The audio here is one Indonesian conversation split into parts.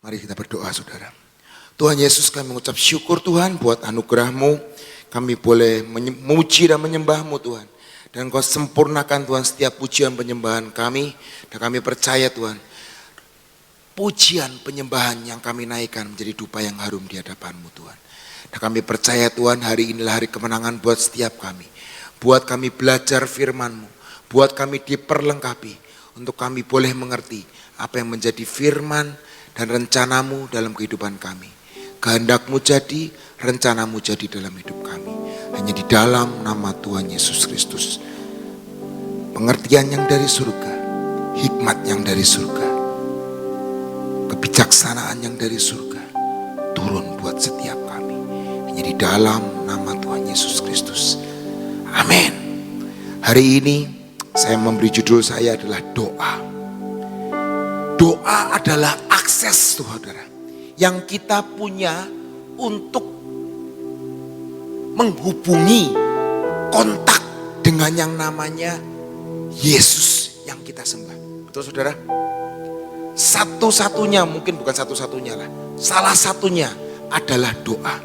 Mari kita berdoa saudara. Tuhan Yesus, kami mengucap syukur Tuhan buat anugerah-Mu. Kami boleh memuji dan menyembah-Mu Tuhan. Dan Kau sempurnakan Tuhan setiap pujian penyembahan kami. Dan kami percaya Tuhan, pujian penyembahan yang kami naikkan menjadi dupa yang harum di hadapan-Mu Tuhan. Dan kami percaya Tuhan, hari inilah hari kemenangan buat setiap kami. Buat kami belajar firman-Mu. Buat kami diperlengkapi. Untuk kami boleh mengerti apa yang menjadi firman dan rencana-Mu dalam kehidupan kami. Kehendak-Mu jadi, rencana-Mu jadi dalam hidup kami. Hanya di dalam nama Tuhan Yesus Kristus. Pengertian yang dari surga, hikmat yang dari surga, kebijaksanaan yang dari surga, turun buat setiap kami. Hanya di dalam nama Tuhan Yesus Kristus. Amin. Hari ini saya memberi judul saya adalah doa. Doa adalah akses saudara yang kita punya untuk menghubungi kontak dengan yang namanya Yesus yang kita sembah. Betul saudara? Satu-satunya, mungkin bukan satu-satunya lah, salah satunya adalah doa.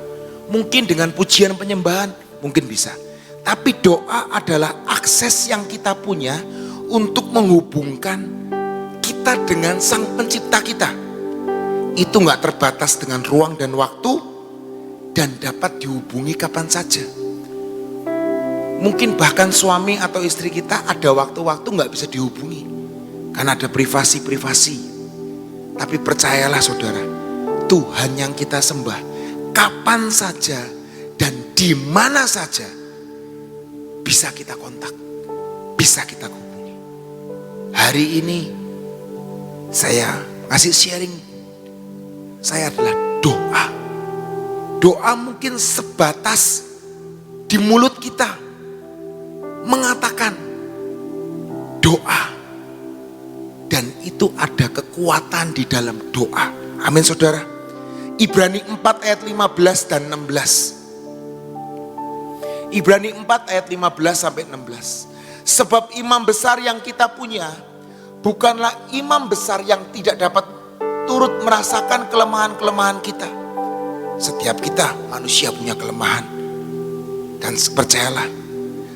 Mungkin dengan pujian penyembahan mungkin bisa, tapi doa adalah akses yang kita punya untuk menghubungkan kita dengan Sang Pencipta kita. Itu gak terbatas dengan ruang dan waktu dan dapat dihubungi kapan saja. Mungkin bahkan suami atau istri kita ada waktu-waktu gak bisa dihubungi karena ada privasi-privasi. Tapi percayalah saudara, Tuhan yang kita sembah kapan saja dan di mana saja bisa kita kontak, bisa kita hubungi. Hari ini saya kasih sharing, saya adalah doa. Doa mungkin sebatas di mulut kita mengatakan doa. Dan itu ada kekuatan di dalam doa. Amin saudara. Ibrani 4 ayat 15 dan 16. Ibrani 4 ayat 15 sampai 16. Sebab imam besar yang kita punya bukanlah imam besar yang tidak dapat turut merasakan kelemahan-kelemahan kita. Setiap kita manusia punya kelemahan. Dan percayalah,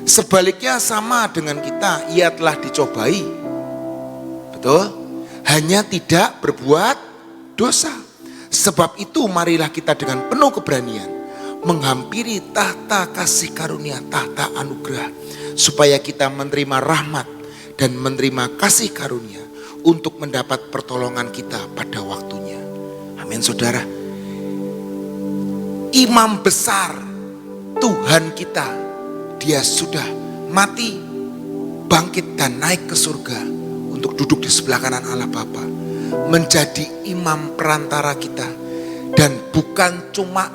sebaliknya sama dengan kita, ia telah dicobai. Betul? Hanya tidak berbuat dosa. Sebab itu marilah kita dengan penuh keberanian menghampiri tahta kasih karunia, tahta anugerah, supaya kita menerima rahmat dan menerima kasih karunia untuk mendapat pertolongan kita pada waktunya. Amin saudara. Imam besar Tuhan kita, dia sudah mati, bangkit dan naik ke surga untuk duduk di sebelah kanan Allah Bapa, menjadi imam perantara kita. Dan bukan cuma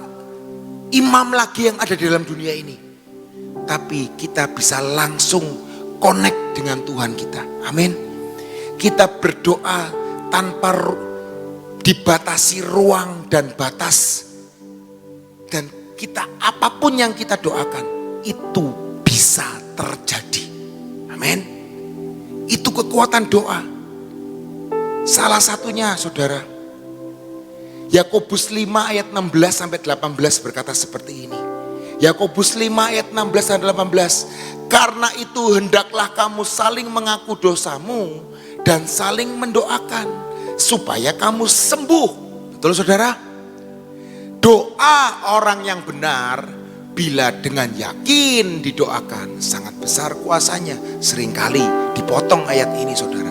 imam lagi yang ada di dalam dunia ini, tapi kita bisa langsung connect dengan Tuhan kita. Amin. Kita berdoa tanpa dibatasi ruang dan batas. Dan kita apapun yang kita doakan itu bisa terjadi. Amin. Itu kekuatan doa. Salah satunya saudara, Yakobus 5 ayat 16 sampai 18 berkata seperti ini. Yakobus 5 ayat 16 dan 18. Karena itu hendaklah kamu saling mengaku dosamu dan saling mendoakan supaya kamu sembuh. Betul saudara? Doa orang yang benar bila dengan yakin didoakan sangat besar kuasanya. Seringkali dipotong ayat ini saudara.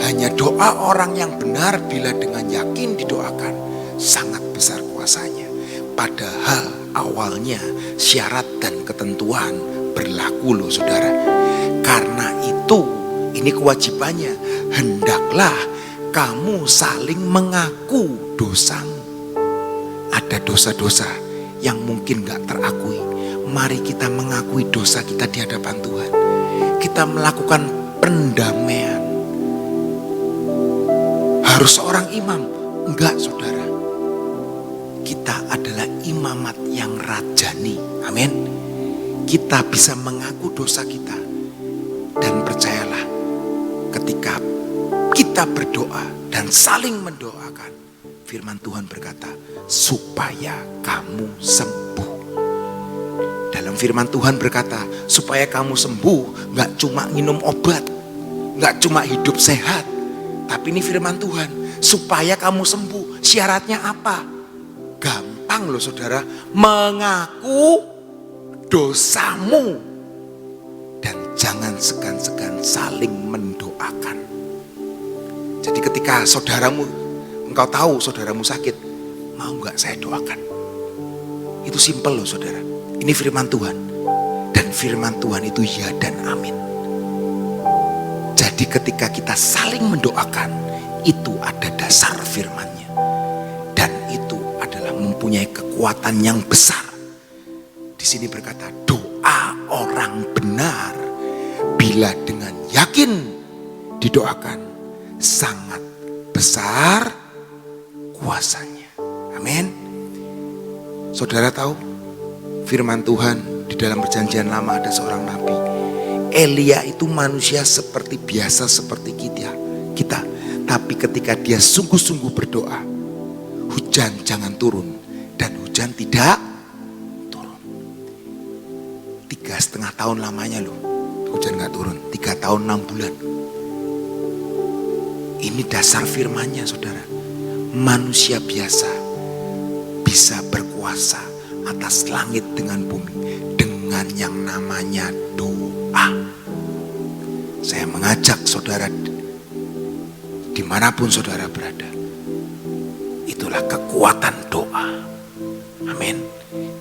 Hanya doa orang yang benar bila dengan yakin didoakan sangat besar kuasanya. Padahal awalnya syarat dan ketentuan berlaku loh saudara. Karena itu ini kewajibannya, hendaklah kamu saling mengaku dosamu. Ada dosa-dosa yang mungkin gak terakui. Mari kita mengakui dosa kita di hadapan Tuhan. Kita melakukan pendamaian. Harus seorang imam? Enggak saudara. Kita adalah imamat yang rajani. Amin. Kita bisa mengaku dosa kita. Dan percayalah, ketika kita berdoa dan saling mendoakan, firman Tuhan berkata, supaya kamu sembuh. Dalam firman Tuhan berkata, supaya kamu sembuh, gak cuma minum obat, gak cuma hidup sehat. Tapi ini firman Tuhan, supaya kamu sembuh, syaratnya apa? Gampang loh saudara, mengaku dosamu. Dan jangan segan-segan saling mendoakan. Jadi ketika saudaramu, engkau tahu saudaramu sakit, mau gak saya doakan? Itu simpel loh saudara. Ini firman Tuhan. Dan firman Tuhan itu ya dan amin. Jadi ketika kita saling mendoakan, itu ada dasar firman-Nya. Dan itu adalah mempunyai kekuatan yang besar. Di sini berkata, doa orang benar bila dengan yakin didoakan, sangat besar kuasanya. Amin. Saudara tahu firman Tuhan di dalam perjanjian lama ada seorang nabi. Elia itu manusia seperti biasa seperti kita. Tapi ketika dia sungguh-sungguh berdoa, hujan jangan turun, dan hujan tidak turun. 3,5 tahun lamanya loh, hujan gak turun. 3 tahun 6 bulan. Ini dasar firman-Nya saudara. Manusia biasa bisa berkuasa atas langit dengan bumi dengan yang namanya doa. Saya mengajak saudara, dimanapun saudara berada, itulah kekuatan doa. Amin.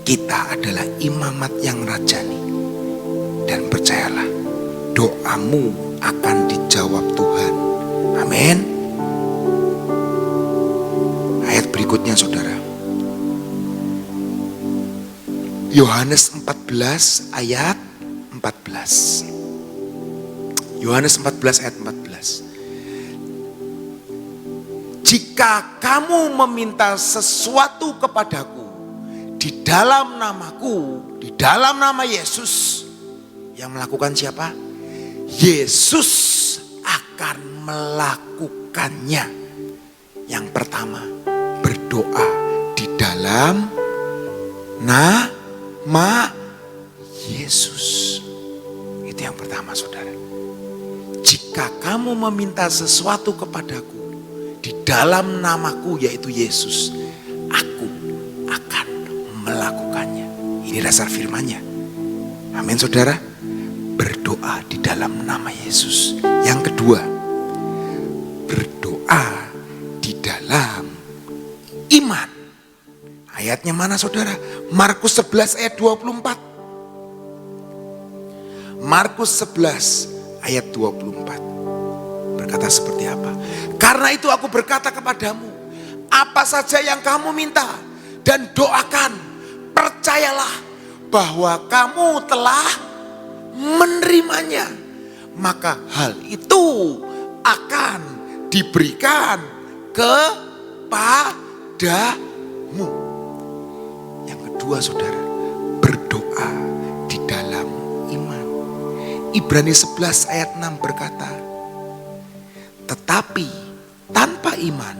Kita adalah imamat yang rajani. Dan percayalah, doamu akan dijawab Tuhan. Amin. Ayat berikutnya saudara, Yohanes 14 ayat 14. Yohanes 14 ayat 14. Jika kamu meminta sesuatu kepadaku di dalam namaku, di dalam nama Yesus, yang melakukan siapa? Yesus akan melakukannya. Yang pertama, berdoa di dalam nama Yesus. Itu yang pertama saudara. Jika kamu meminta sesuatu kepadaku di dalam namaku yaitu Yesus, aku akan melakukannya. Ini dasar firman-Nya. Amin saudara. Berdoa di dalam nama Yesus. Yang kedua, berdoa di dalam iman. Ayatnya mana saudara? Markus 11 ayat 24. Markus 11 ayat 24. Berkata seperti apa? Karena itu aku berkata kepadamu, apa saja yang kamu minta dan doakan, percayalah bahwa kamu telah menerimanya, maka hal itu akan diberikan kepadamu. Yang kedua saudara, berdoa di dalam iman. Ibrani 11 ayat 6 berkata, tetapi tanpa iman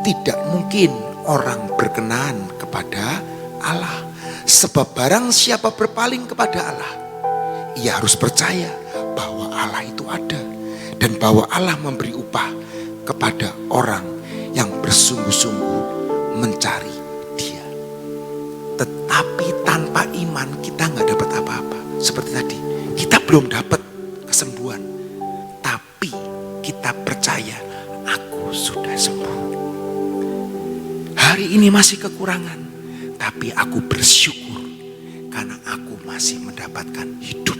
tidak mungkin orang berkenan kepada Allah. Sebab barang siapa berpaling kepada Allah, ia harus percaya bahwa Allah itu ada dan bahwa Allah memberi upah kepada orang yang bersungguh-sungguh mencari Dia. Tetapi tanpa iman kita nggak dapat apa-apa. Seperti tadi, kita belum dapat kesembuhan, tapi kita percaya aku sudah sembuh. Hari ini masih kekurangan, tapi aku bersyukur karena aku masih mendapatkan hidup.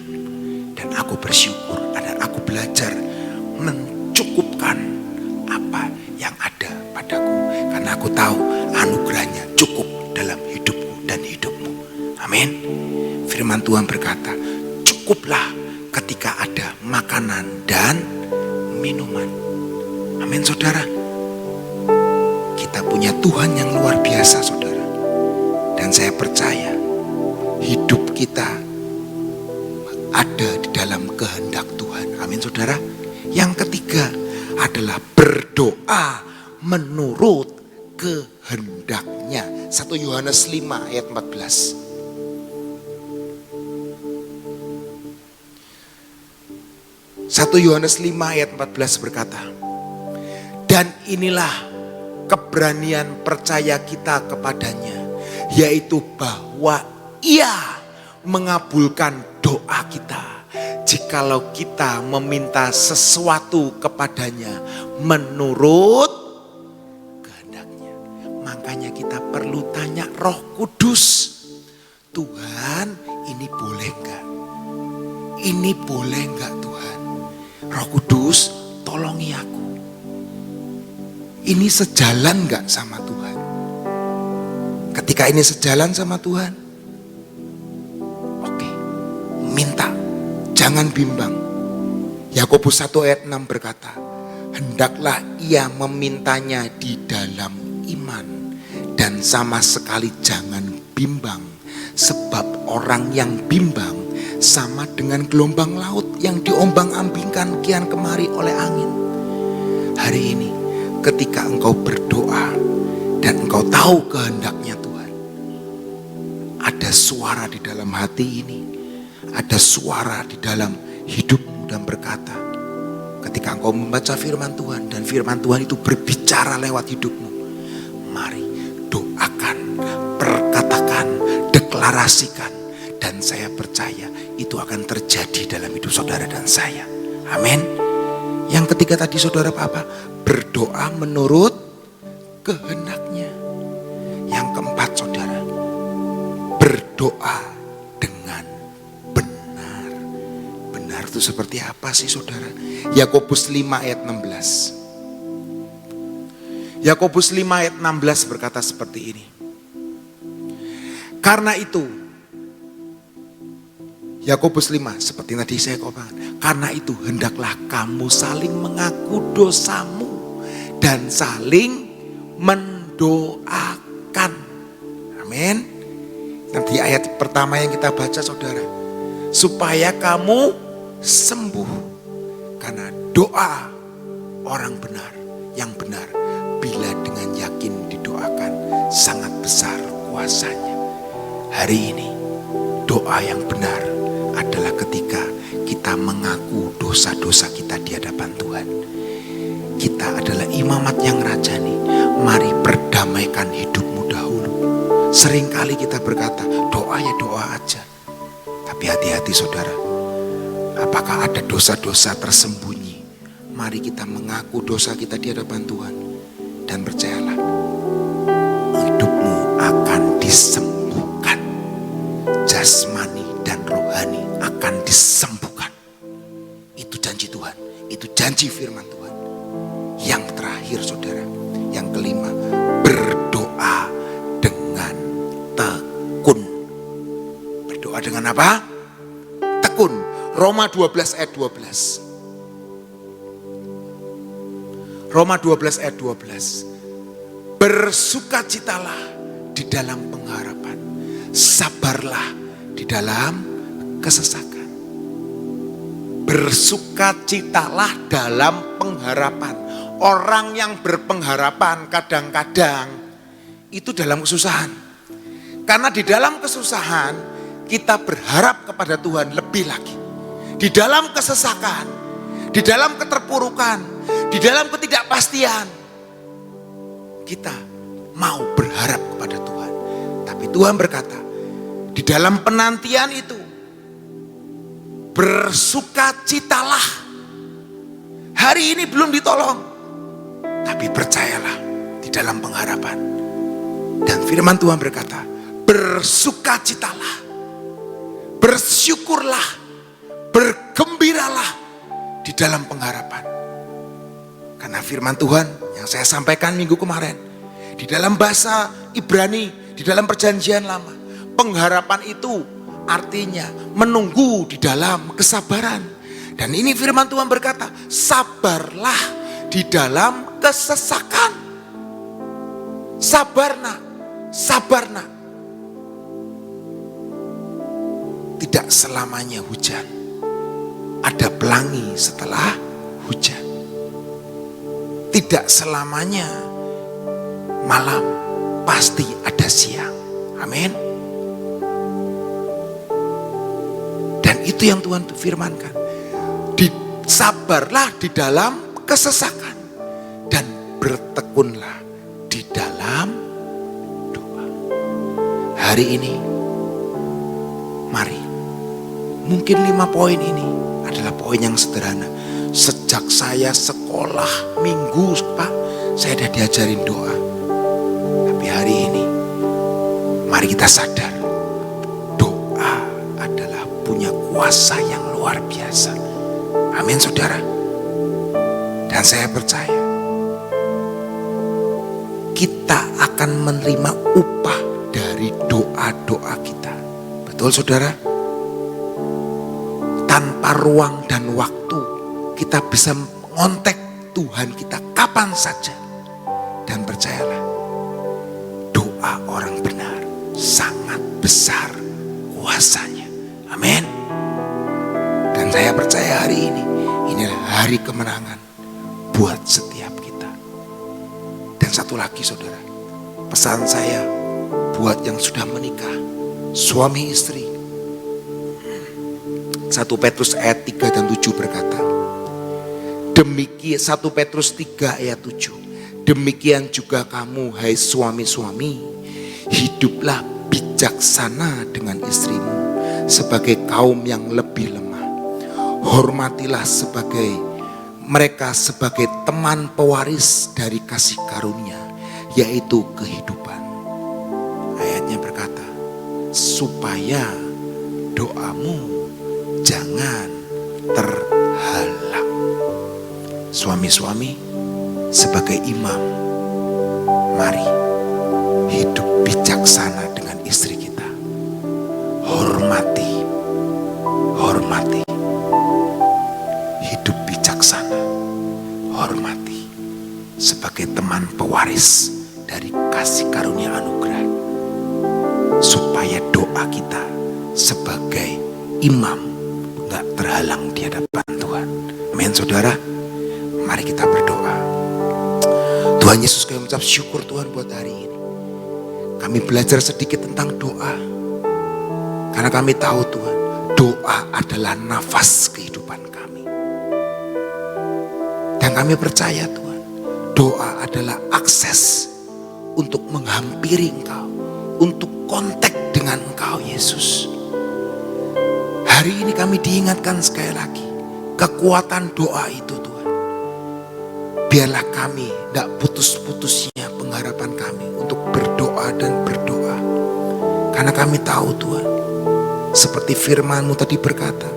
Dan aku bersyukur dan aku belajar mencukupkan apa yang ada padaku. Karena aku tahu anugerahnya cukup dalam hidupku dan hidupmu. Amin. Firman Tuhan berkata, cukuplah ketika ada makanan dan minuman. Amin saudara. Kita punya Tuhan yang luar biasa saudara. Dan saya percaya hidup kita ada di dalam kehendak Tuhan. Amin saudara. Yang ketiga adalah berdoa menurut kehendaknya. 1 Yohanes 5 ayat 14. 1 Yohanes 5 ayat 14 berkata, dan inilah keberanian percaya kita kepadanya, yaitu bahwa Ia mengabulkan doa kita jikalau kita meminta sesuatu kepadanya menurut kehendaknya. Makanya kita perlu tanya Roh Kudus, Tuhan ini boleh enggak? Ini boleh enggak Tuhan? Roh Kudus tolongi aku. Ini sejalan enggak sama Tuhan? Ketika ini sejalan sama Tuhan, oke, minta, jangan bimbang. Yakobus 1 ayat 6 berkata, hendaklah ia memintanya di dalam iman dan sama sekali jangan bimbang, sebab orang yang bimbang sama dengan gelombang laut yang diombang-ambingkan kian kemari oleh angin. Hari ini ketika engkau berdoa dan engkau tahu kehendaknya Tuhan, ada suara di dalam hati ini, ada suara di dalam hidupmu dan berkata, ketika engkau membaca firman Tuhan dan firman Tuhan itu berbicara lewat hidupmu, mari doakan, perkatakan, deklarasikan, dan saya percaya itu akan terjadi dalam hidup saudara dan saya. Amin. Yang ketiga tadi saudara apa? Berdoa menurut kehendaknya. Yang keempat saudara, berdoa dengan benar. Benar itu seperti apa sih saudara? Yakobus 5 ayat 16. Yakobus 5 ayat 16 berkata seperti ini. Karena itu, Yakobus 5 seperti tadi saya katakan, karena itu hendaklah kamu saling mengaku dosamu dan saling mendoakan. Amin. Nanti ayat pertama yang kita baca saudara, supaya kamu sembuh, karena doa orang benar yang benar bila dengan yakin didoakan sangat besar kuasanya. Hari ini doa yang benar adalah ketika kita mengaku dosa-dosa kita di hadapan Tuhan. Kita adalah imamat yang rajani. Mari perdamaikan hidupmu dahulu. Seringkali kita berkata, doa ya doa aja. Tapi hati-hati saudara. Apakah ada dosa-dosa tersembunyi? Mari kita mengaku dosa kita di hadapan Tuhan. Dan percayalah, hidupmu akan disembuhkan. Jasmani dan rohani akan disembuhkan. Itu janji Tuhan, itu janji firman Tuhan. Yang terakhir saudara, yang kelima, berdoa dengan tekun. Berdoa dengan apa? Tekun. Roma 12 ayat 12. Roma 12 ayat 12. Bersukacitalah di dalam pengharapan, sabarlah di dalam kesesakan. Bersukacitalah dalam pengharapan. Orang yang berpengharapan kadang-kadang itu dalam kesusahan. Karena di dalam kesusahan kita berharap kepada Tuhan lebih lagi. Di dalam kesesakan, di dalam keterpurukan, di dalam ketidakpastian, kita mau berharap kepada Tuhan. Tapi Tuhan berkata, di dalam penantian itu, bersukacitalah. Hari ini belum ditolong, tapi percayalah di dalam pengharapan. Dan firman Tuhan berkata, bersukacitalah, bersyukurlah, bergembiralah di dalam pengharapan. Karena firman Tuhan yang saya sampaikan minggu kemarin, di dalam bahasa Ibrani, di dalam perjanjian lama, pengharapan itu artinya menunggu di dalam kesabaran. Dan ini firman Tuhan berkata, sabarlah di dalam kesesakan. Sabar nak, sabar nak. Tidak selamanya hujan. Ada pelangi setelah hujan. Tidak selamanya malam, pasti ada siang. Amin. Dan itu yang Tuhan firmankan. Sabarlah di dalam kesesakan dan bertekunlah di dalam doa. Hari ini mari, mungkin 5 poin ini adalah poin yang sederhana. Sejak saya sekolah minggu, Pak, saya sudah diajarin doa. Tapi hari ini mari kita sadar, doa adalah punya kuasa yang luar biasa. Amin, saudara. Dan saya percaya kita akan menerima upah dari doa-doa kita. Betul, saudara? Tanpa ruang dan waktu, kita bisa ngontek Tuhan kita kapan saja. Dan percayalah, doa orang benar sangat besar kuasanya. Amin. Dan saya percaya hari ini, inilah hari kemenangan buat setiap kita. Dan satu lagi, saudara, pesan saya buat yang sudah menikah, suami istri. 1 Petrus ayat 3 dan 7 berkata, demikian 1 Petrus 3 ayat 7. Demikian juga kamu, hai suami-suami, hiduplah bijaksana dengan istrimu sebagai kaum yang lebih lemah. Hormatilah mereka sebagai teman pewaris dari kasih karunia, yaitu kehidupan. Ayatnya berkata, supaya doamu jangan terhalang. Suami-suami sebagai imam, mari hidup bijaksana dengan istri kita. Hormati. Hidup bijaksana, hormati sebagai teman pewaris dari kasih karunia anugerah, supaya doa kita sebagai imam gak terhalang di hadapan Tuhan. Amin, saudara. Mari kita berdoa. Tuhan Yesus, kami mengucap syukur Tuhan buat hari ini. Kami belajar sedikit tentang doa, karena kami tahu Tuhan, doa adalah nafas kehidupan kami. Dan kami percaya Tuhan, doa adalah akses untuk menghampiri Engkau, untuk kontak dengan Engkau Yesus. Hari ini kami diingatkan sekali lagi, kekuatan doa itu Tuhan. Biarlah kami tidak putus-putusnya pengharapan kami untuk berdoa dan berdoa. Karena kami tahu Tuhan, seperti firman-Mu tadi berkata,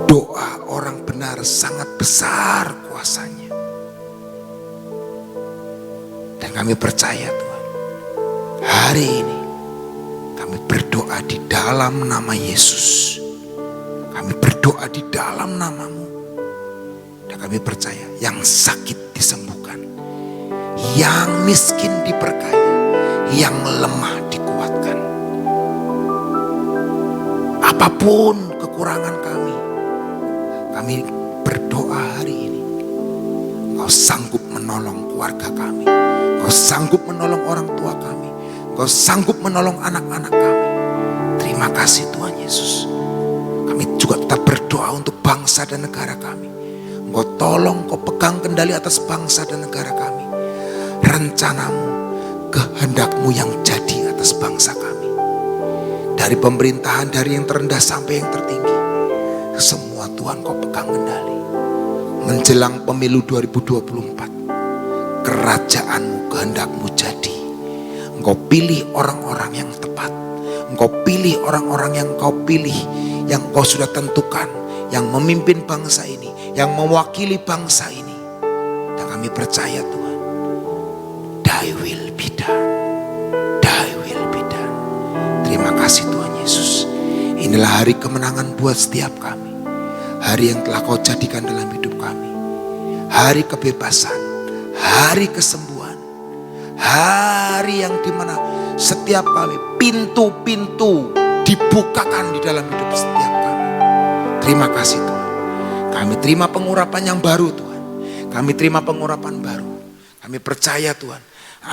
doa orang benar sangat besar kuasanya. Dan kami percaya Tuhan, hari ini kami berdoa di dalam nama Yesus. Kami berdoa di dalam nama-Mu. Dan kami percaya yang sakit disembuhkan, yang miskin diberkati, yang lemah dikuatkan. Apapun kekurangan kami berdoa hari ini, Engkau sanggup menolong keluarga kami, Engkau sanggup menolong orang tua kami, Engkau sanggup menolong anak-anak kami. Terima kasih Tuhan Yesus. Kami juga tetap berdoa untuk bangsa dan negara kami. Engkau tolong, Engkau pegang kendali atas bangsa dan negara kami. Rencanamu, kehendak-Mu yang jadi atas bangsa kami. Dari pemerintahan, dari yang terendah sampai yang tertinggi, semua Tuhan Kau pegang kendali. Menjelang pemilu 2024, kerajaan-Mu, kehendak-Mu jadi. Engkau pilih orang-orang yang tepat. Engkau pilih orang-orang yang Kau pilih, yang Kau sudah tentukan, yang memimpin bangsa ini, yang mewakili bangsa ini. Dan kami percaya Tuhan, Thy will be done. Thy will be done. Terima kasih Tuhan Yesus. Inilah hari kemenangan buat setiap kami. Hari yang telah Kau jadikan dalam hidup kami. Hari kebebasan, hari kesembuhan, hari yang dimana setiap kami pintu-pintu dibukakan di dalam hidup setiap kami. Terima kasih Tuhan. Kami terima pengurapan yang baru Tuhan. Kami terima pengurapan baru. Kami percaya Tuhan,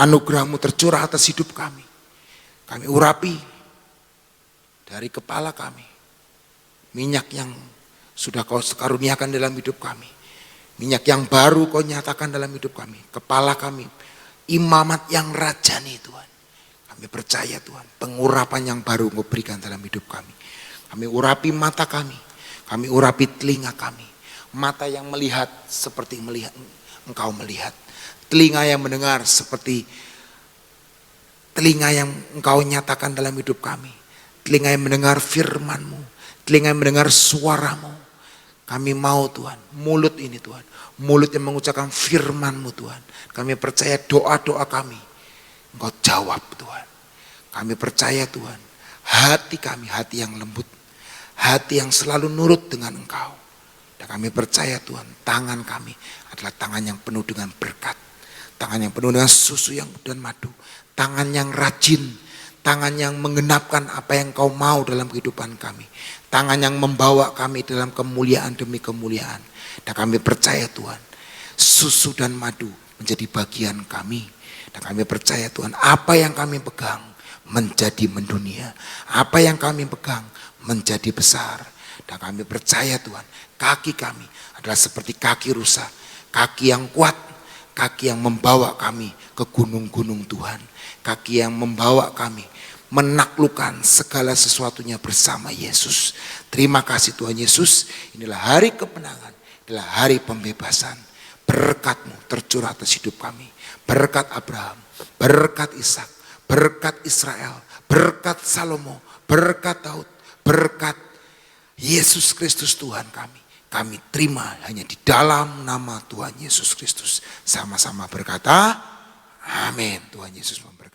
anugerah-Mu tercurah atas hidup kami. Kami urapi dari kepala kami, minyak yang sudah Kau karuniakan dalam hidup kami. Minyak yang baru Kau nyatakan dalam hidup kami. Kepala kami, imamat yang rajani Tuhan. Kami percaya Tuhan, pengurapan yang baru Kau berikan dalam hidup kami. Kami urapi mata kami, kami urapi telinga kami. Mata yang melihat seperti melihat Engkau melihat. Telinga yang mendengar seperti telinga yang Engkau nyatakan dalam hidup kami. Telinga yang mendengar firman-Mu, telinga yang mendengar suara-Mu. Kami mau Tuhan, mulut ini Tuhan, mulut yang mengucapkan firman-Mu Tuhan. Kami percaya doa-doa kami Engkau jawab Tuhan. Kami percaya Tuhan, hati kami hati yang lembut, hati yang selalu nurut dengan Engkau. Dan kami percaya Tuhan, tangan kami adalah tangan yang penuh dengan berkat. Tangan yang penuh dengan susu yang dan madu. Tangan yang rajin, tangan yang menggenapkan apa yang Kau mau dalam kehidupan kami. Tangan yang membawa kami dalam kemuliaan demi kemuliaan. Dan kami percaya Tuhan, susu dan madu menjadi bagian kami. Dan kami percaya Tuhan, apa yang kami pegang menjadi mendunia. Apa yang kami pegang menjadi besar. Dan kami percaya Tuhan, kaki kami adalah seperti kaki rusa. Kaki yang kuat, kaki yang membawa kami ke gunung-gunung Tuhan. Kaki yang membawa kami menaklukkan segala sesuatunya bersama Yesus. Terima kasih Tuhan Yesus, inilah hari kemenangan, inilah hari pembebasan. Berkat-Mu tercurah atas hidup kami. Berkat Abraham, berkat Ishak, berkat Israel, berkat Salomo, berkat Daud, berkat Yesus Kristus Tuhan kami. Kami terima hanya di dalam nama Tuhan Yesus Kristus. Sama-sama berkata, amin. Tuhan Yesus memberkati.